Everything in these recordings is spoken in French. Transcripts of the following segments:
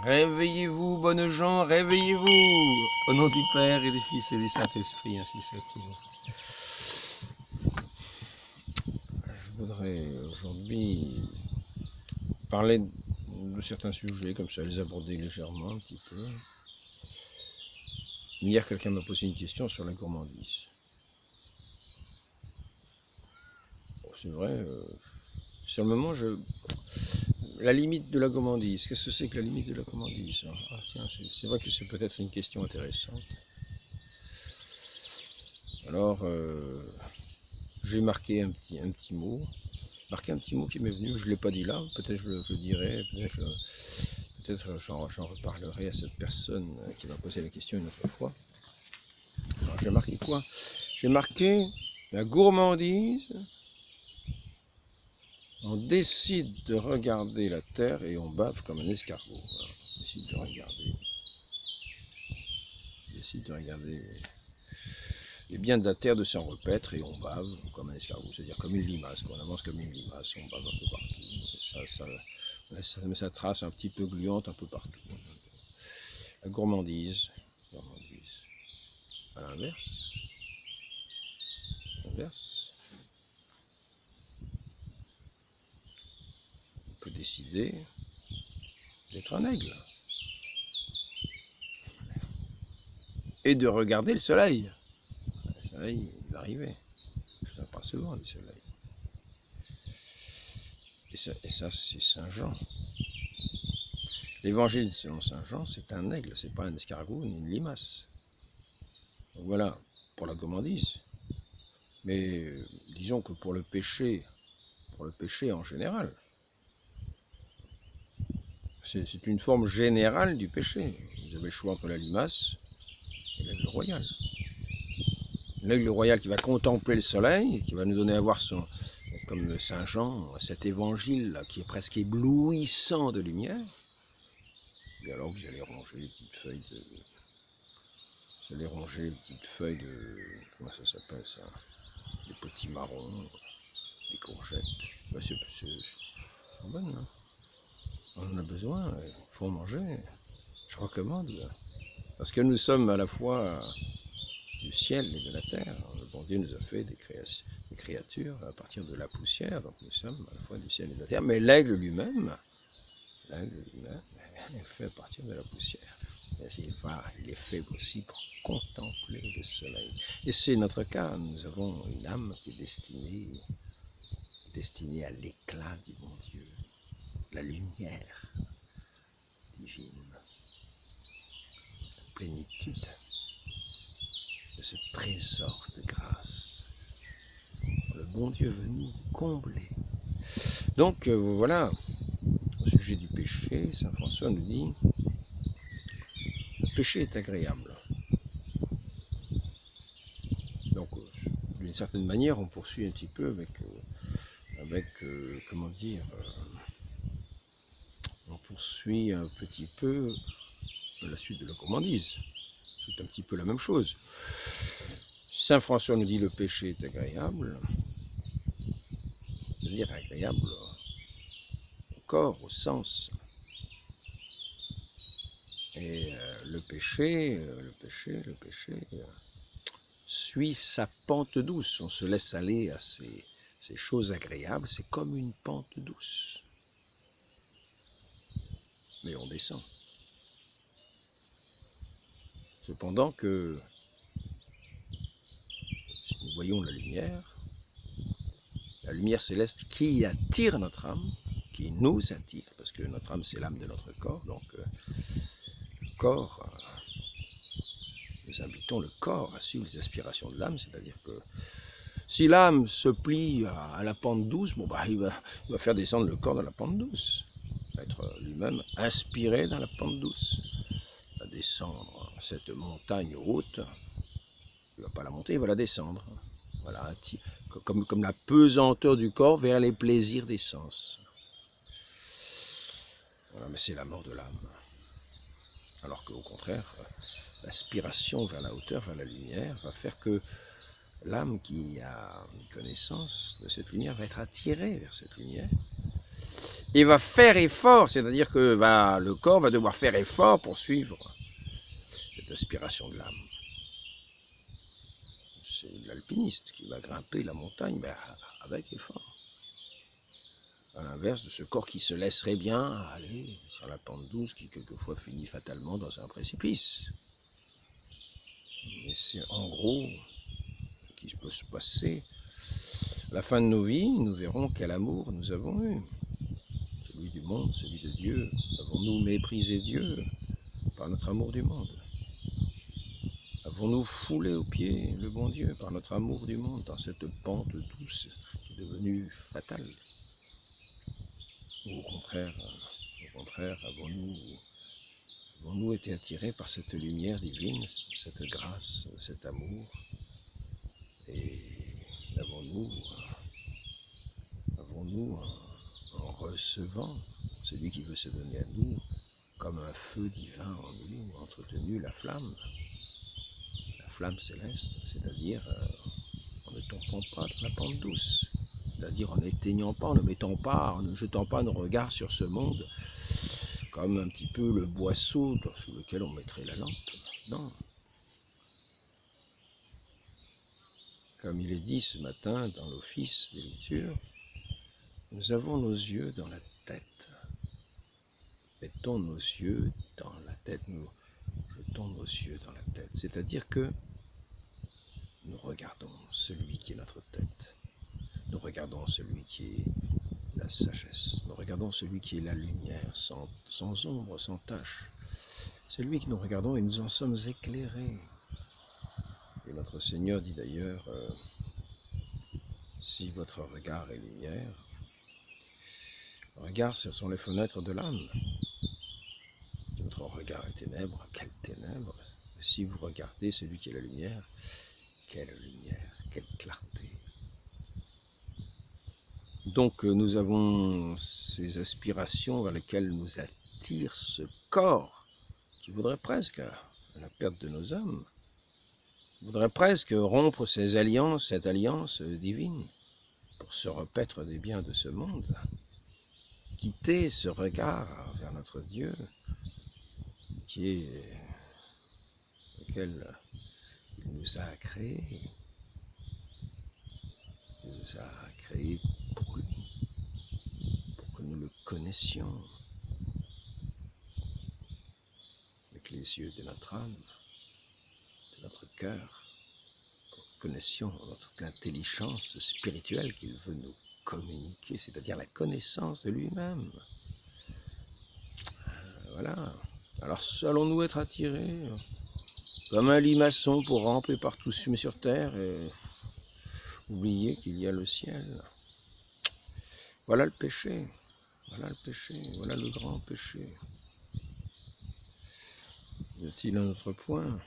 Réveillez-vous, bonnes gens, réveillez-vous. Au nom du Père et du Fils et du Saint-Esprit, ainsi soit-il. Je voudrais aujourd'hui parler de certains sujets, comme ça, les aborder légèrement un petit peu. Hier, quelqu'un m'a posé une question sur la gourmandise. Bon, c'est vrai, sur le moment, la limite de la gourmandise, qu'est-ce que c'est que la limite de la gourmandise? Ah tiens, c'est vrai que c'est peut-être une question intéressante. Alors, j'ai marqué un petit mot. Marqué un petit mot qui m'est venu, je ne l'ai pas dit là, peut-être je le dirai, peut-être j'en reparlerai à cette personne qui m'a posé la question une autre fois. Alors j'ai marqué quoi? J'ai marqué la gourmandise. On décide de regarder la terre et on bave comme un escargot. Voilà. On décide de regarder les biens de la terre, de s'en repaître et on bave comme un escargot, c'est-à-dire comme une limace. On avance comme une limace, on bave un peu partout. Ça trace un petit peu gluante un peu partout. La gourmandise. À l'inverse, on peut décider d'être un aigle et de regarder le soleil. Le soleil, il va arriver. Ça pas souvent, le soleil. Et ça c'est Saint Jean. L'évangile selon Saint Jean, c'est un aigle, c'est pas un escargot ni une limace. Donc voilà, pour la gourmandise. Mais disons que pour le péché en général, c'est une forme générale du péché. Vous avez le choix entre la limace et l'aigle royal. L'aigle royal qui va contempler le soleil, qui va nous donner à voir comme Saint Jean, cet évangile là, qui est presque éblouissant de lumière. Et alors vous allez ronger les petites feuilles comment ça s'appelle ça? Des petits marrons, des courgettes. Ben c'est bon, hein. On en a besoin, il faut en manger. Je recommande. Parce que nous sommes à la fois du ciel et de la terre. Le bon Dieu nous a fait des créatures à partir de la poussière, donc nous sommes à la fois du ciel et de la terre. Mais l'aigle lui-même, est fait à partir de la poussière. Il est fait aussi pour contempler le soleil. Et c'est notre cas, nous avons une âme qui est destinée à l'éclat du bon Dieu, la lumière divine, la plénitude de ce trésor de grâce. Le bon Dieu veut nous combler. Donc voilà, au sujet du péché, saint François nous dit, le péché est agréable. Donc d'une certaine manière, on poursuit un petit peu comment dire, on poursuit un petit peu la suite de la gourmandise. C'est un petit peu la même chose. Saint François nous dit le péché est agréable, c'est-à-dire agréable au corps, au sens. Et le péché suit sa pente douce. On se laisse aller à ces choses agréables, c'est comme une pente douce. Mais on descend. Cependant que, si nous voyons la lumière céleste qui attire notre âme, qui nous attire, parce que notre âme c'est l'âme de notre corps, donc le corps, nous invitons le corps à suivre les aspirations de l'âme, c'est-à-dire que si l'âme se plie à la pente douce, bon bah, il va faire descendre le corps dans la pente douce, il va être lui-même inspiré dans la pente douce, il va descendre cette montagne haute, il ne va pas la monter, il va la descendre. Voilà, comme la pesanteur du corps vers les plaisirs des sens. Voilà, mais c'est la mort de l'âme. Alors qu'au contraire, l'aspiration vers la hauteur, vers la lumière, va faire que l'âme qui a une connaissance de cette lumière va être attirée vers cette lumière et va faire effort, c'est-à-dire que le corps va devoir faire effort pour suivre cette aspiration de l'âme. C'est l'alpiniste qui va grimper la montagne avec effort. À l'inverse de ce corps qui se laisserait bien aller sur la pente douce, qui quelquefois finit fatalement dans un précipice. Mais c'est en gros ce qui peut se passer. À la fin de nos vies, nous verrons quel amour nous avons eu. Celui du monde, celui de Dieu. Avons-nous méprisé Dieu par notre amour du monde? Avons-nous foulé aux pieds le bon Dieu par notre amour du monde dans cette pente douce qui est devenue fatale? Ou au contraire, avons-nous été attirés par cette lumière divine, cette grâce, cet amour? Et avons-nous, en recevant celui qui veut se donner à nous, comme un feu divin en nous, entretenu la flamme céleste, c'est-à-dire en ne tombant pas dans la pente douce, c'est-à-dire en n'éteignant pas, en ne jetant pas nos regards sur ce monde, comme un petit peu le boisseau sous lequel on mettrait la lampe. Non. Comme il est dit ce matin dans l'office des lectures, nous avons nos yeux dans la tête. Mettons nos yeux dans la tête, nous jetons nos yeux dans la tête. C'est-à-dire que nous regardons celui qui est notre tête. Nous regardons celui qui est la sagesse. Nous regardons celui qui est la lumière, sans ombre, sans tache. C'est lui que nous regardons et nous en sommes éclairés. Et notre Seigneur dit d'ailleurs, si votre regard est lumière, regard, ce sont les fenêtres de l'âme. Si votre regard est ténèbre, quelle ténèbre? Si vous regardez celui qui est la lumière, quelle clarté. Donc nous avons ces aspirations vers lesquelles nous attire ce corps qui voudrait presque, à la perte de nos âmes, voudrait presque rompre cette alliance divine, pour se repaître des biens de ce monde, quitter ce regard vers notre Dieu, lequel il nous a créés. Il nous a créés pour lui, pour que nous le connaissions avec les yeux de notre âme, de notre cœur, pour que nous connaissions toute l'intelligence spirituelle qu'il veut nous communiquer, c'est-à-dire la connaissance de lui-même. Voilà. Alors allons-nous être attirés comme un limaçon pour ramper partout sur terre et oublier qu'il y a le ciel? Voilà le péché, voilà le grand péché. Y a-t-il un autre point?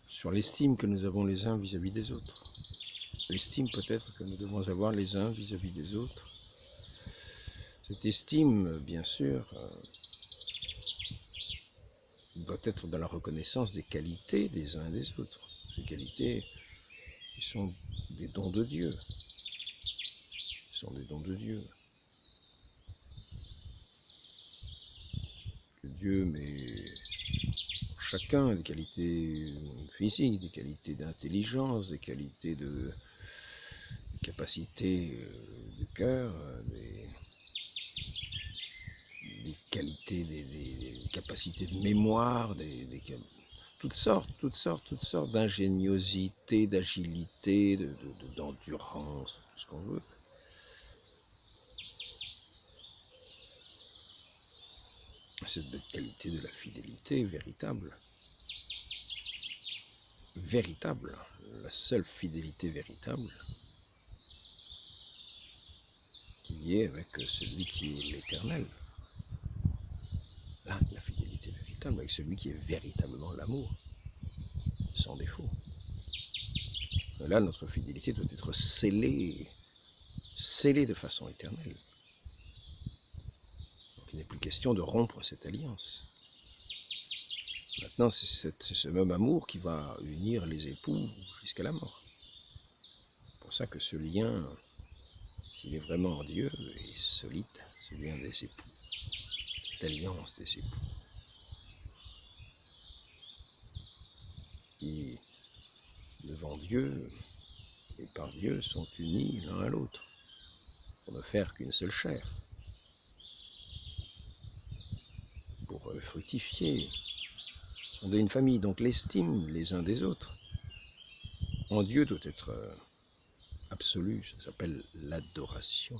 Sur l'estime que nous avons les uns vis-à-vis des autres. L'estime peut-être que nous devons avoir les uns vis-à-vis des autres. Cette estime, bien sûr, doit être dans la reconnaissance des qualités des uns et des autres. Ces qualités qui sont des dons de Dieu. Que Dieu met en chacun des qualités physiques, des qualités d'intelligence, des qualités de capacité de cœur, des qualités, des capacités de mémoire, toutes sortes d'ingéniosité, d'agilité, d'endurance, tout ce qu'on veut. Cette belle qualité de la fidélité véritable, la seule fidélité véritable, qui est avec celui qui est l'éternel. Là, la fidélité véritable, avec celui qui est véritablement l'amour, sans défaut. Et là, notre fidélité doit être scellée scellée de façon éternelle. Donc, il n'est plus question de rompre cette alliance. Maintenant, c'est ce même amour qui va unir les époux jusqu'à la mort. C'est pour ça que ce lien, s'il est vraiment en Dieu, est solide, ce lien des époux, cette alliance des époux, qui, devant Dieu et par Dieu, sont unis l'un à l'autre, pour ne faire qu'une seule chair, pour fructifier, fonder une famille. Donc l'estime les uns des autres en Dieu doit être absolue, ça s'appelle l'adoration.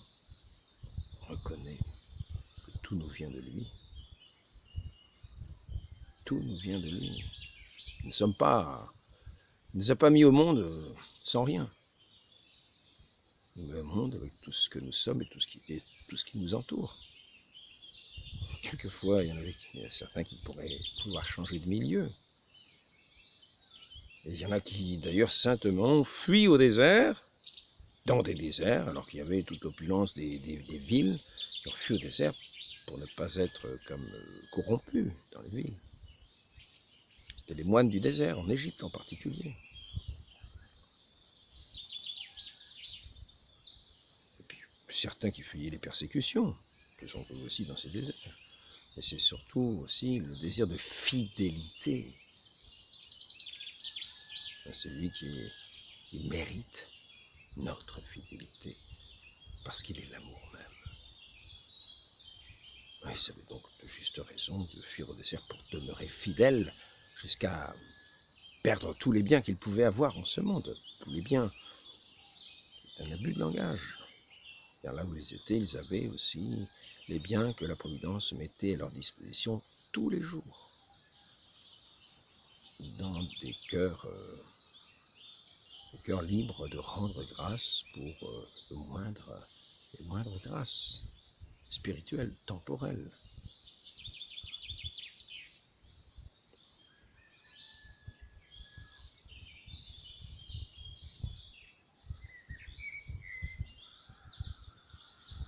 On reconnaît que tout nous vient de lui. Tout nous vient de lui. Nous ne nous a pas mis au monde sans rien. Il nous met au monde avec tout ce que nous sommes et tout ce qui nous entoure. Quelquefois, il y a certains qui pourraient pouvoir changer de milieu. Et il y en a qui, d'ailleurs, saintement, fuient au désert, dans des déserts, alors qu'il y avait toute l'opulence des villes, qui ont fui au désert pour ne pas être comme corrompus dans les villes. C'était les moines du désert, en Égypte en particulier. Et puis, certains qui fuyaient les persécutions, que j'en trouve aussi dans ces déserts. Et c'est surtout aussi le désir de fidélité à celui qui mérite notre fidélité, parce qu'il est l'amour même. Ils avaient donc de justes raisons de fuir au désert pour demeurer fidèles jusqu'à perdre tous les biens qu'ils pouvaient avoir en ce monde. Tous les biens. C'est un abus de langage. Car là où ils étaient, ils avaient aussi les biens que la Providence mettait à leur disposition tous les jours. Dans des cœurs libres de rendre grâce pour les moindres grâces spirituelles, temporelles.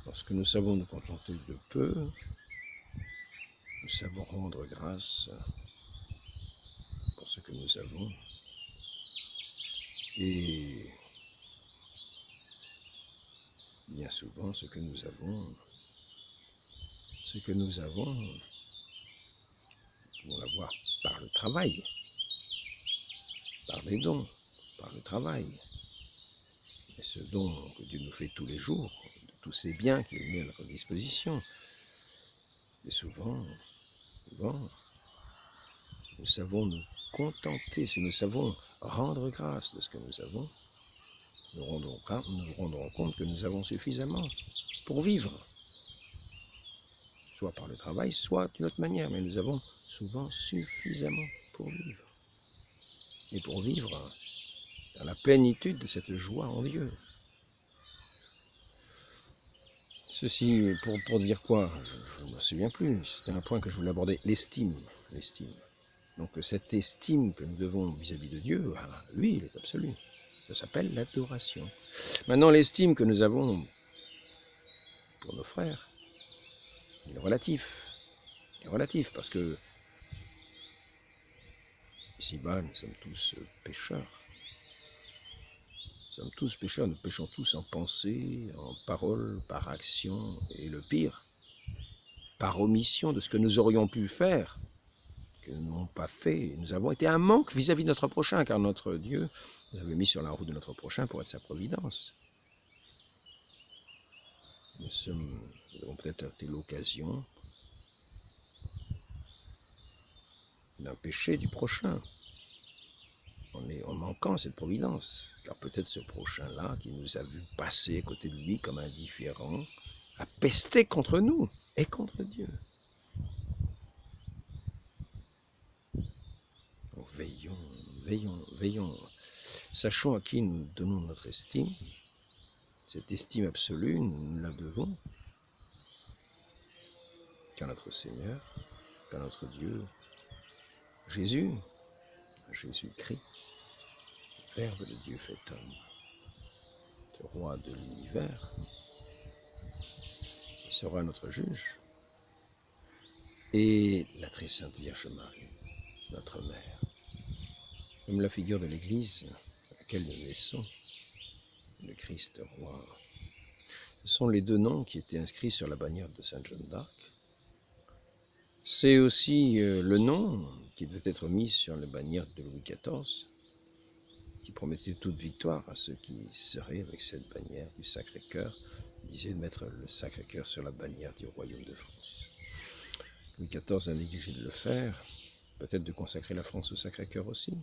Lorsque nous savons nous contenter de peu, nous savons rendre grâce pour ce que nous avons. Et bien souvent, ce que nous avons, nous pouvons l'avoir par le travail, par les dons, par le travail. Et ce don que Dieu nous fait tous les jours, de tous ces biens qu'il met à notre disposition. Et souvent, nous savons nous contenter, si nous savons rendre grâce de ce que nous avons, nous rendrons compte que nous avons suffisamment pour vivre, soit par le travail, soit d'une autre manière, mais nous avons souvent suffisamment pour vivre. Et pour vivre dans la plénitude de cette joie en Dieu. Ceci pour dire quoi? Je ne me souviens plus, c'était un point que je voulais aborder, l'estime. Donc cette estime que nous devons vis-à-vis de Dieu, lui, il est absolu. Ça s'appelle l'adoration. Maintenant, l'estime que nous avons pour nos frères, il est relatif. Il est relatif parce que ici-bas, nous sommes tous pécheurs. Nous sommes tous pécheurs, nous péchons tous en pensée, en parole, par action, et le pire, par omission de ce que nous aurions pu faire, que nous n'avons pas fait. Nous avons été un manque vis-à-vis de notre prochain, car notre Dieu nous avait mis sur la route de notre prochain pour être sa providence. Nous avons peut-être été l'occasion d'un péché du prochain, en manquant cette providence. Car peut-être ce prochain-là, qui nous a vu passer à côté de lui comme indifférent, a pesté contre nous et contre Dieu. Donc veillons. Sachons à qui nous donnons notre estime. Cette estime absolue, nous la devons qu'à notre Seigneur, qu'à notre Dieu, Jésus-Christ, Verbe de Dieu fait homme, le roi de l'univers, qui sera notre juge, et la très sainte Vierge Marie, notre mère. Comme la figure de l'Église à laquelle nous naissons, le Christ roi. Ce sont les deux noms qui étaient inscrits sur la bannière de Sainte Jeanne d'Arc. C'est aussi le nom qui devait être mis sur la bannière de Louis XIV, qui promettait toute victoire à ceux qui seraient avec cette bannière du Sacré-Cœur. Il disait de mettre le Sacré-Cœur sur la bannière du Royaume de France. Louis XIV a négligé de le faire, peut-être de consacrer la France au Sacré-Cœur aussi.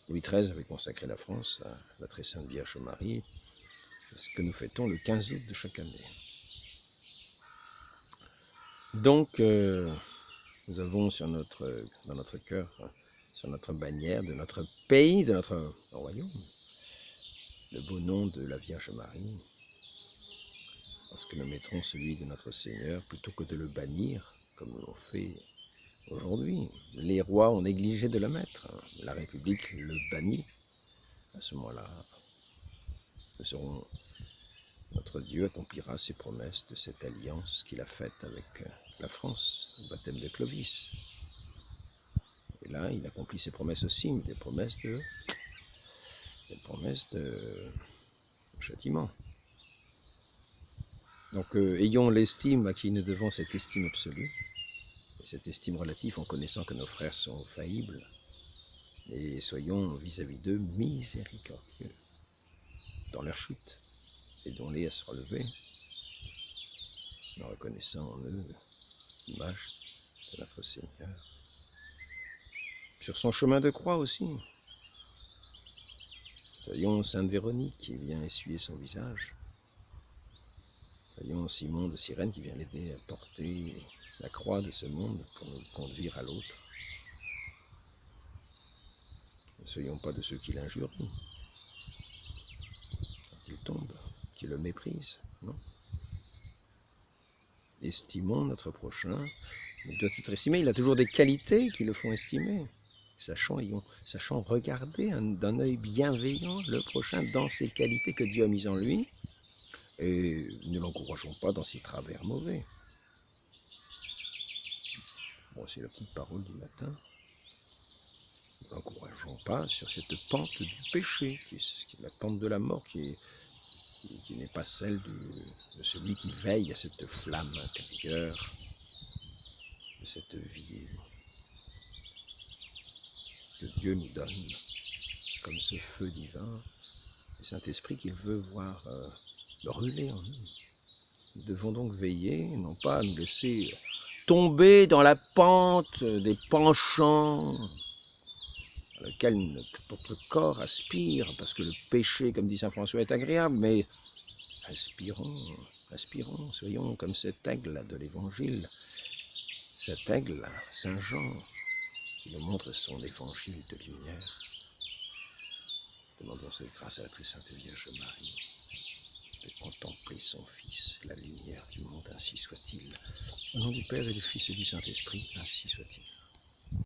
Louis XIII avait consacré la France à la très sainte Vierge Marie, ce que nous fêtons le 15 août de chaque année. Donc, nous avons dans notre cœur, sur notre bannière de notre pays, de notre royaume, le beau nom de la Vierge Marie, parce que nous mettrons celui de notre Seigneur plutôt que de le bannir, comme nous l'ont fait aujourd'hui. Les rois ont négligé de le mettre, la République le bannit. À ce moment-là, notre Dieu accomplira ses promesses de cette alliance qu'il a faite avec la France, le baptême de Clovis. Et là, il accomplit ses promesses aussi, mais des promesses de châtiment. Donc, ayons l'estime à qui nous devons cette estime absolue, et cette estime relative en connaissant que nos frères sont faillibles, et soyons vis-à-vis d'eux miséricordieux dans leur chute, aidons-les à se relever, en reconnaissant en eux l'image de notre Seigneur. Sur son chemin de croix aussi, soyons Sainte Véronique qui vient essuyer son visage, soyons Simon de Cyrène qui vient l'aider à porter la croix de ce monde pour nous conduire à l'autre. Ne soyons pas de ceux qui l'injurient, quand il tombe, qui le méprisent, non. Estimons notre prochain, il doit être estimé, il a toujours des qualités qui le font estimer. Sachant regarder d'un œil bienveillant le prochain dans ses qualités que Dieu a mises en lui, et ne l'encourageons pas dans ses travers mauvais. Bon, c'est la petite parole du matin. Ne l'encourageons pas sur cette pente du péché, qui est la pente de la mort, qui n'est pas celle de celui qui veille à cette flamme intérieure, de cette vie que Dieu nous donne, comme ce feu divin, le Saint-Esprit qu'il veut voir brûler en nous. Nous devons donc veiller, non pas à nous laisser tomber dans la pente des penchants à laquelle notre corps aspire, parce que le péché, comme dit saint François, est agréable, mais aspirons, soyons comme cet aigle de l'Évangile, cet aigle, Saint Jean, qui nous montre son évangile de lumière. Demandons cette grâce à la très sainte Vierge Marie, de contempler son Fils, la lumière du monde, ainsi soit-il. Au nom du Père et du Fils et du Saint-Esprit, ainsi soit-il.